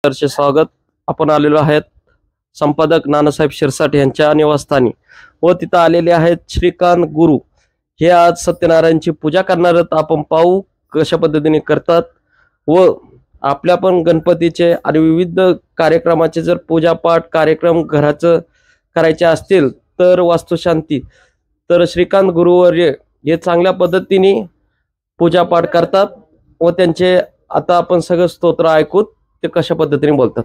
चे स्वागत. आपण आलेलो आहेत संपादक नानासाहेब शिरसाट यांच्या निवासस्थानी व तिथं आलेले आहेत श्रीकांत गुरु. हे आज सत्यनारायणची पूजा करणार आहेत. आपण पाहू कशा पद्धतीने करतात व आपल्या पण गणपतीचे आणि विविध कार्यक्रमाचे जर पूजापाठ कार्यक्रम घराचं करायचे असतील तर वास्तुशांती तर श्रीकांत गुरुवर्य हे चांगल्या पद्धतीने पूजापाठ करतात व त्यांचे आता आपण सगळं स्तोत्र ऐकूत ते कशा पद्धतीने बोलतात.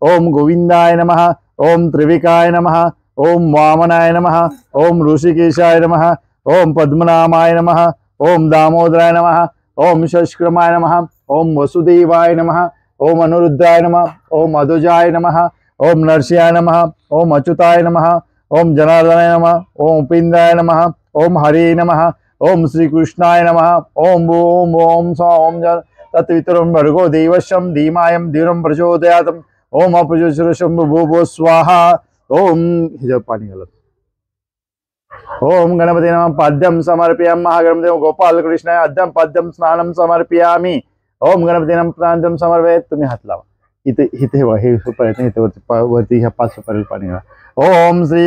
ओम गोविंदाय नमः, ओम त्रिविकाय नमः, ओम वामनाय नमः, ओम ऋषिकेशाय नमः, ओम पद्मनामाय नमः, ओम दामोदराय नमः, ओम शष्क्रमाय नमः, ओम वसुदेवाय नमः, ओम अनुरुद्राय नमः, ओम अधुजाय नमः, ओम नरसिंहाय नमः, ओम अच्युताय नमः, ओम जनार्दनाय नमः, ओम उपेन्द्राय नमः, ओम हरे नमः, ओम श्री कृष्णाय नमः, ओम ओम ओम ओम तत्वितरं भर्गो देवशं धीमायं धीरं प्रचोदयात्, ओम अपजुषुरशं भूभो स्वाहा. ओम हिजं पाणी घालत. ओम गणपती नमः पाद्यं समर्पयामि महागणपते गोपाल कृष्णाय अद्यं पाद्यं स्नानं समर्पयामि. ओम गणपती नमः प्रांजं समर्पयामि. तुम्ही हात लावा इथे इथे हे प्रयत्न इथे वरती ह्या 5 सुपारी पाणी घाला. ओम श्री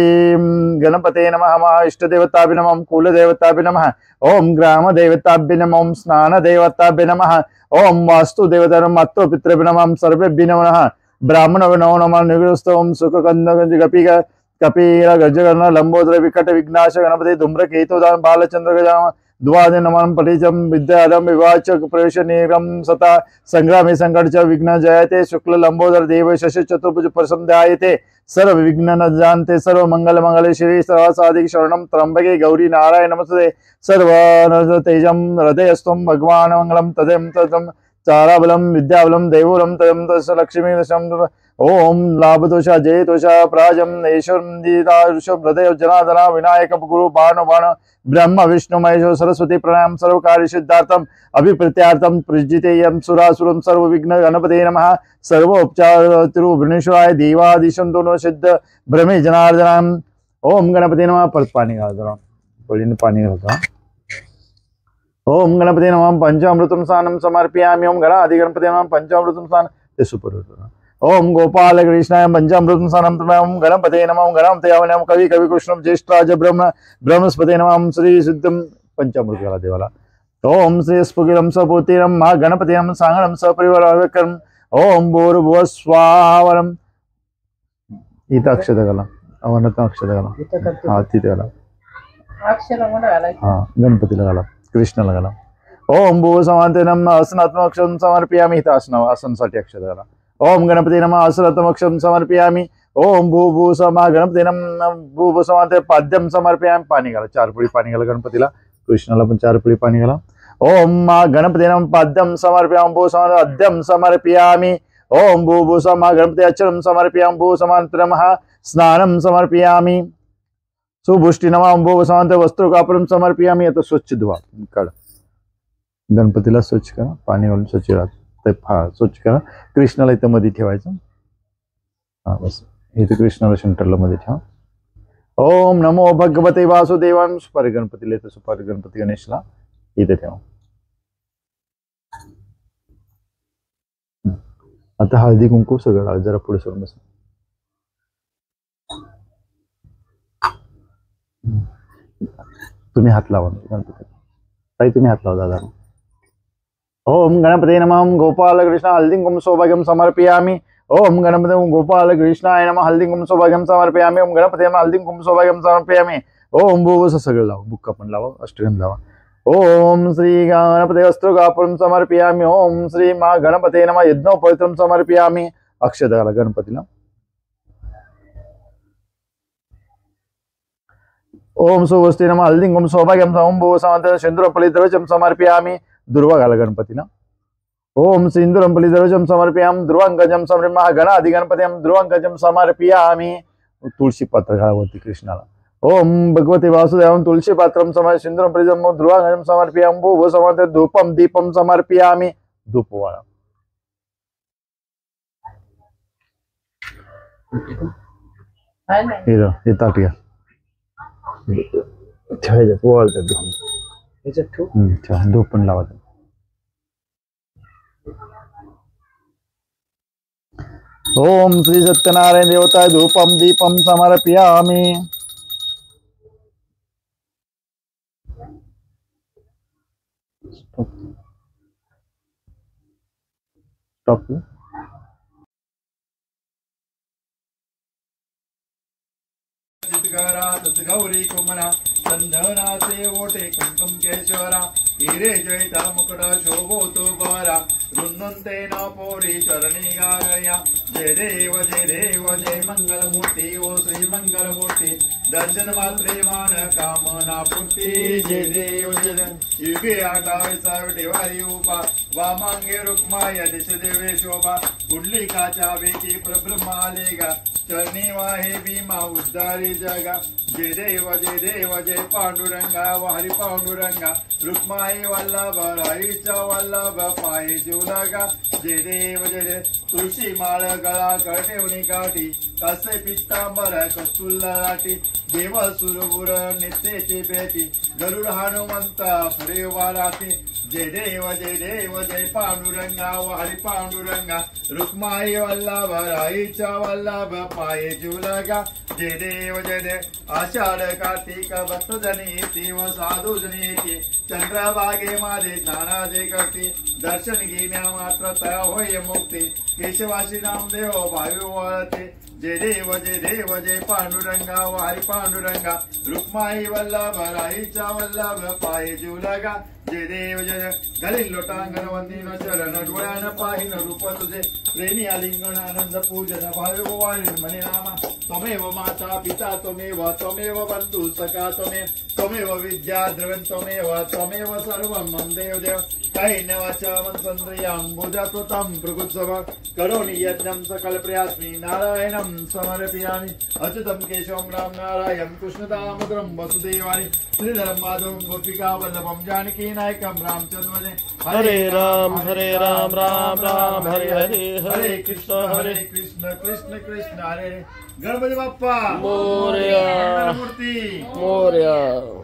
गणपते नमः, महा इष्टदेवताभ्य नमः, कुलदेवताभ्य नमः, ओम ग्रामदेवताभ्य नमः, ओम स्नानदेवताभ्य नमः, ओम वास्तुदेवता नमः, मातृपितृभ्य नमः, सर्वेभ्यो नमः, ब्राह्मणो नमः, निगृहस्थ ओम सुखकंद कपि कपिल गजगण लंबोदर विकट विघ्नाश गणपति धूम्रकेतुदान बालचंद्र गजानन द्वादे नमः परिचम विद्याधम विवाचक प्रवेश निगम सता संग्रामे संकट विघ्न जयते शुक्ल लंबोदर देव शशि चतुर्भुज प्रसन्नायते सर्व विघ्न न जानते सर्व मंगल मंगले श्री सर्वासाधिक शरणम त्र्यंबके गौरी नारायण नमस्ते सर्व तेजम हृदयस्तम भगवान मंगलम तदेम तदम चाराबलम विद्याबलम देवोलम तदम तस् लक्ष्मी दशम. ओम लाभदोषा जयतोषा प्राजम ईश्वर हृदय जनार्दना विनायक गुरु बाण बाण ब्रह्म विष्णु महेश सरस्वती प्रणाम सर्व कार्य सिद्धार्थम अभिप्रत्यार्थम प्रजितेयम सुरासुरम सर्व विघ्न गणपते नमः. सर्व उपचार तिरुभुवनेश्वराय देवादिशं दोनों सिद्ध भ्रमे जनार्दनाम. ओम गणपते नमः. परत पाणी घालतो पळीने पाणी घालतो. ओम गणपते नमः पंचामृतम स्नानं समर्पयामि. ओम गणाधि गणपते नमः पंचामृतम स्नान ते सुपर. ओम गोपाल कृष्णाय पंचामृतम स्नानं. ओम गणपते नमः, ओम गणपते नमः, कवि कवि कृष्णम ज्येष्ठराज ब्रह्म ब्रह्मस्पते नमः, श्री सिद्धम पंचामृत घाला देवाला. ओम श्री स्फुगिरम सपूर्तिरम मा गणपते नमः सांगणम सपरिवारम. ओम भूर्भुवः स्वाहा. इथं अक्षत घाला, अवनत अक्षत घाला. हा तिथे घाला. हा गणपतीला घाला, कृष्णाला घाला. ओम भू समांतनम आसनात्मक अक्षरं समर्पयामि. इथं आसनासाठी अक्षत घाला. ओम गणपती नमः आसनात्मक अक्षरं समर्पयामि. ओम भू भू समा गणपती नमः भू भू समांत पाद्यम समर्पयामि. पाणी घाला, 4 पुळी पाणी घाला गणपतीला. कृष्णाला पण 4 पुळी पाणी घाला. ओम गणपती नमः पाद्यम समर्पयामि. भू समांत अद्यम समर्पयामि. ओम भू भू समा गणपती अक्षरं समर्पयामि. भू समांत नमः स्नानं समर्पयामि. सुभुष्टि नमः. भू समांत वस्त्र कापरम समर्पयामि. आता स्वच्छ धुवा, काढ गणपतीला स्वच्छ करा, पाणी घालून स्वच्छ राहा. स्वच्छ करा. कृष्णाला इथं मध्ये ठेवायचं. हा बस इथे कृष्णाला सेंटरला मध्ये ठेवा. ओम नमो भगवते वासुदेवाय. सुपारी गणपतीला इथं सुपारी गणपती गणेशला इथे ठेवा. आता हळदी कुंकू सगळं जरा पुढे सोडून बस. तुम्ही हात लावा गणपती ताई, तुम्ही हात लावा दादा. ओम गणपते नमः गोपाल कृष्ण हल्दीं कुम सौभाग्यम समर्पयामि. ओम गणपते गोपाल कृष्णाय नमः हल्दीं कुम सौभाग्यम समर्पयामि. ओम गणपते नमः हल्दीं कुम सौभाग्यम समर्पयामि. ओम भूभुस सगळं लावा, बुक्का पण लावा, अष्टगंध लावा. ओम श्री गणपते वस्त्रकापुरं समर्पयामि. ओम श्री मा गणपते नमः यज्ञोपवित्रं समर्पयामि. अक्षत घाला गणपतीला. ओम सुवस्ती नमः हल्दीं कुम सौभाग्यम. ओम भू समांत सिंदूरपली द्रवचम समर्पयामि. दुर्वा घाला गणपतीला. ओम सिंदूरंपली द्रवचम समर्पयामि. ध्रुवांकजम समर्पयामि. गणाधि गणपतीं ध्रुवांकजम समर्पयामि. तुळशी पात्र घाला वरती कृष्णाला. ओम भगवते वासुदेवाय तुळशी पात्रम समर्पयामि. सिंदूरंपली ध्रुवांकजम समर्पयामि. भू समांत धूपम दीपम समर्पयामि. धूप वाळा. हे ताट घ्या ठेवायचं वळतात. ह्याच्यात ठेवू. ठेवा. धूप पण लावा. ओम श्री सत्यनारायण देवताय धूपम दीपम समर्पयामि. स्टॉप. गौरी कुमना संधनाचे ओटे कुंकुम केशवरा हिरे जयता मुकुट शोभोतो बरा रुन्नते न पोरी चरणी गागया. जय देव जय मंगलमूर्ती ओ श्री मंगलमूर्ती दर्शन मात्रे मान कामना पूर्ती. जय देव जय युगे 28 देवारी उभा वामांगे रुक्माय दिश देवे शोभा पुंडलिकाच्या वेगी परब्रह्मालेगा चरणी वाहे भीमा उद्धारी जगा. जय देव जय पांडुरंगा वारी पांडुरंगा रुक्माई वल्लभ राईचा वल्लभ पायी जीवलगा. जय देव जय तुळशी माळ गळा कळठेवणी काठी कसे पित्तांबर कस्तुल्ला राठी देव सुरगुर नित्येची भेटी गरुड हनुमंत पुढे उभा राहते. जय देव जय पांडुरंगा वारी पांडुरंगा रुक्माई वल्लभ राईचा वल्लभ पायी जीवलगा. जय देव आषाढ कार्तिक भक्तजनी येते व साधू जनी येते चंद्रभागे माझे स्नानाचे करते दर्शन घेण्या मात्र होय मुक्ती केशवासी नामदेव भावी वळते. जय देव जय पांडुरंगा वारी पांडुरंगा रुक्माई वल्लभ राईचा वल्लभ पायी जीवलगा. जय देव जय घालील लोटांगण वंदीन चरण डोळ्यानं पाहिन रूप तुझे प्रेमी आलिंगन आनंद पूजन भावी वाळीन म्हणे नामा. त्वमेव माता पिता त्वमेव बंधू सखा त्वमेव विद्या द्रवण त्वमेव सर्वं मम देव. काही नवाच्या मनसंद्रियां कृतं प्रकृत्सव करोमि यज्ञं सकल प्रयास्मि नारायणं समर्पयामि. अच्युतं केशवं राम नारायणं कृष्णदामोदरं वसुदेवाय श्रीधरं माधवं गोपिका वल्लभं जानकी नायकं रामचंद्रवने. हरे राम राम राम हरे हरे हरे कृष्ण कृष्ण कृष्ण हरे. गणपती बाप्पा मोरया. मूर्ती मोरया.